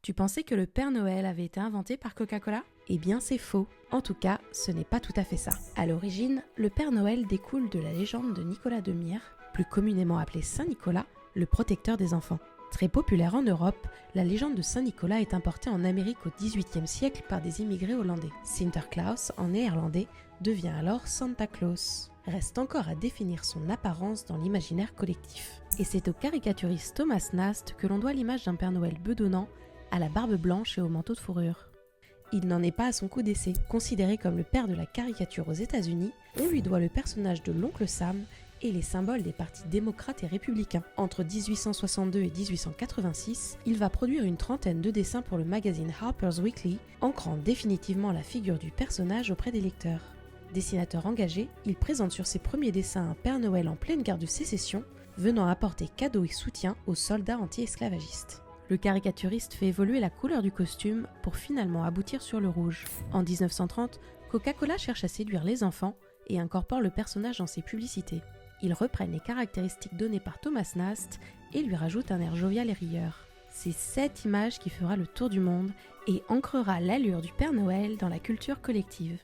Tu pensais que le Père Noël avait été inventé par Coca-Cola ? Eh bien c'est faux. En tout cas, ce n'est pas tout à fait ça. À l'origine, le Père Noël découle de la légende de Nicolas de Myre, plus communément appelé Saint Nicolas, le protecteur des enfants. Très populaire en Europe, la légende de Saint Nicolas est importée en Amérique au XVIIIe siècle par des immigrés hollandais. Sinterklaas, en néerlandais, devient alors Santa Claus. Reste encore à définir son apparence dans l'imaginaire collectif. Et c'est au caricaturiste Thomas Nast que l'on doit l'image d'un Père Noël bedonnant, à la barbe blanche et au manteau de fourrure. Il n'en est pas à son coup d'essai. Considéré comme le père de la caricature aux États-Unis, on lui doit le personnage de l'oncle Sam et les symboles des partis démocrates et républicains. Entre 1862 et 1886, il va produire une trentaine de dessins pour le magazine Harper's Weekly, ancrant définitivement la figure du personnage auprès des lecteurs. Dessinateur engagé, il présente sur ses premiers dessins un Père Noël en pleine guerre de sécession, venant apporter cadeaux et soutien aux soldats anti-esclavagistes. Le caricaturiste fait évoluer la couleur du costume pour finalement aboutir sur le rouge. En 1930, Coca-Cola cherche à séduire les enfants et incorpore le personnage dans ses publicités. Ils reprennent les caractéristiques données par Thomas Nast et lui rajoutent un air jovial et rieur. C'est cette image qui fera le tour du monde et ancrera l'allure du Père Noël dans la culture collective.